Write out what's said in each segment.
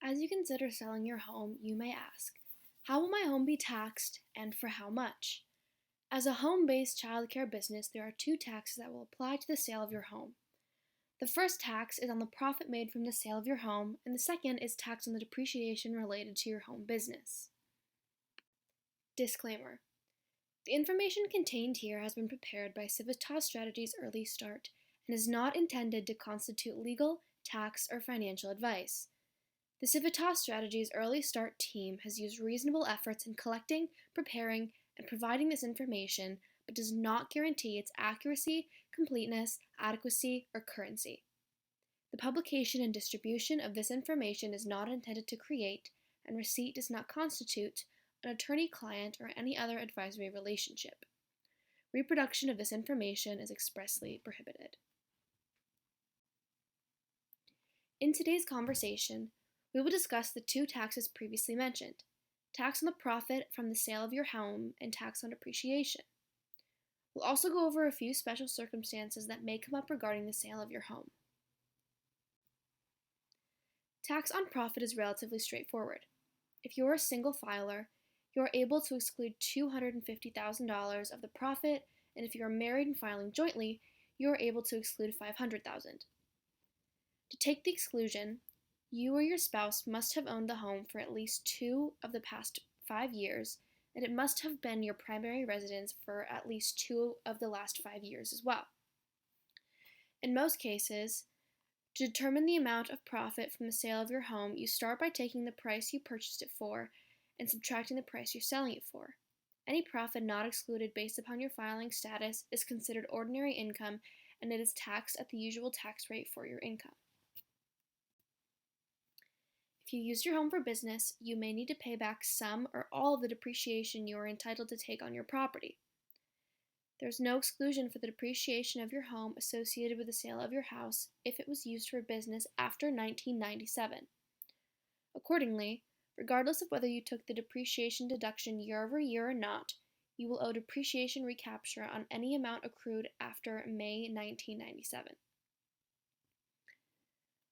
As you consider selling your home, you may ask, how will my home be taxed and for how much? As a home-based childcare business, there are two taxes that will apply to the sale of your home. The first tax is on the profit made from the sale of your home, and the second is tax on the depreciation related to your home business. Disclaimer. The information contained here has been prepared by Civitas Strategies Early Start and is not intended to constitute legal, tax, or financial advice. The Civitas Strategies Early Start team has used reasonable efforts in collecting, preparing, and providing this information, but does not guarantee its accuracy, completeness, adequacy, or currency. The publication and distribution of this information is not intended to create, and receipt does not constitute, an attorney-client or any other advisory relationship. Reproduction of this information is expressly prohibited. In today's conversation, we will discuss the two taxes previously mentioned, tax on the profit from the sale of your home and tax on depreciation. We'll also go over a few special circumstances that may come up regarding the sale of your home. Tax on profit is relatively straightforward. If you're a single filer, you are able to exclude $250,000 of the profit, and if you are married and filing jointly, you are able to exclude $500,000. To take the exclusion, you or your spouse must have owned the home for at least 2 of the past 5 years, and it must have been your primary residence for at least 2 of the last 5 years as well. In most cases, to determine the amount of profit from the sale of your home, you start by taking the price you purchased it for and subtracting the price you're selling it for. Any profit not excluded based upon your filing status is considered ordinary income, and it is taxed at the usual tax rate for your income. If you use your home for business, you may need to pay back some or all of the depreciation you are entitled to take on your property. There is no exclusion for the depreciation of your home associated with the sale of your house if it was used for business after 1997. Accordingly, regardless of whether you took the depreciation deduction year over year or not, you will owe depreciation recapture on any amount accrued after May 1997.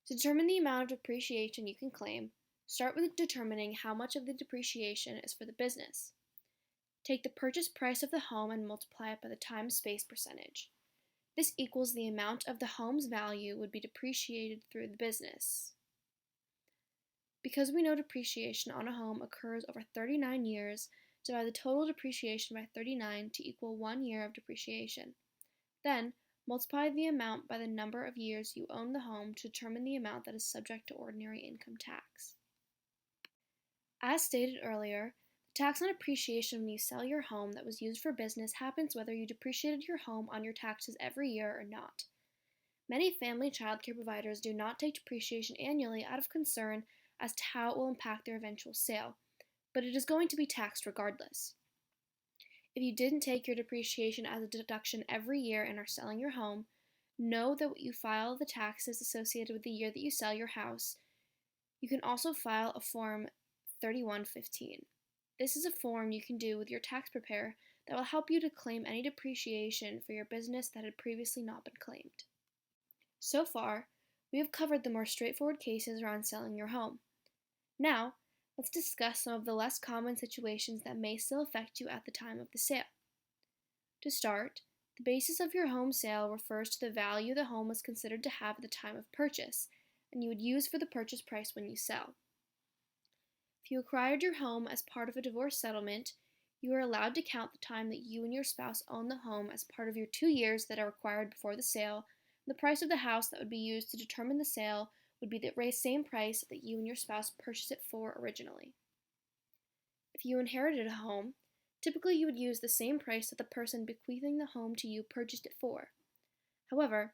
To determine the amount of depreciation you can claim, start with determining how much of the depreciation is for the business. Take the purchase price of the home and multiply it by the time-space percentage. This equals the amount of the home's value would be depreciated through the business. Because we know depreciation on a home occurs over 39 years, divide the total depreciation by 39 to equal 1 year of depreciation. Then, multiply the amount by the number of years you own the home to determine the amount that is subject to ordinary income tax. As stated earlier, the tax on depreciation when you sell your home that was used for business happens whether you depreciated your home on your taxes every year or not. Many family childcare providers do not take depreciation annually out of concern as to how it will impact their eventual sale, but it is going to be taxed regardless. If you didn't take your depreciation as a deduction every year and are selling your home, know that when you file the taxes associated with the year that you sell your house, you can also file a Form 3115. This is a form you can do with your tax preparer that will help you to claim any depreciation for your business that had previously not been claimed. So far, we have covered the more straightforward cases around selling your home. Now, let's discuss some of the less common situations that may still affect you at the time of the sale. To start, the basis of your home sale refers to the value the home was considered to have at the time of purchase, and you would use for the purchase price when you sell. If you acquired your home as part of a divorce settlement, you are allowed to count the time that you and your spouse own the home as part of your 2 years that are required before the sale, and the price of the house that would be used to determine the sale would be the same price that you and your spouse purchased it for originally. If you inherited a home, typically you would use the same price that the person bequeathing the home to you purchased it for. However,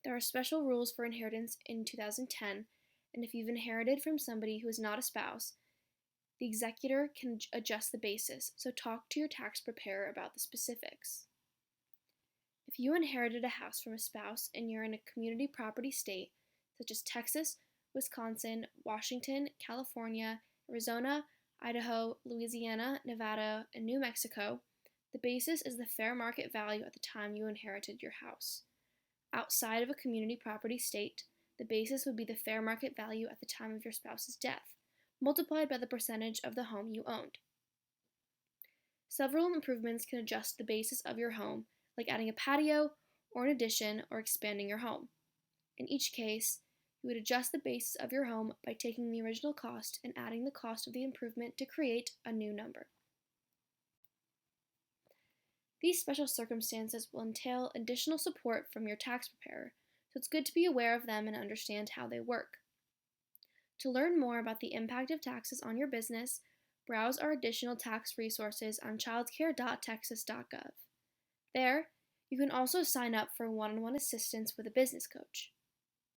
there are special rules for inheritance in 2010, and if you've inherited from somebody who is not a spouse, the executor can adjust the basis, so talk to your tax preparer about the specifics. If you inherited a house from a spouse and you're in a community property state, such as Texas, Wisconsin, Washington, California, Arizona, Idaho, Louisiana, Nevada, and New Mexico, the basis is the fair market value at the time you inherited your house. Outside of a community property state, The basis would be the fair market value at the time of your spouse's death, multiplied by the percentage of the home you owned. Several improvements can adjust the basis of your home, like adding a patio or an addition or expanding your home. In each case, you would adjust the basis of your home by taking the original cost and adding the cost of the improvement to create a new number. These special circumstances will entail additional support from your tax preparer, so it's good to be aware of them and understand how they work. To learn more about the impact of taxes on your business, browse our additional tax resources on childcare.texas.gov. There, you can also sign up for one-on-one assistance with a business coach.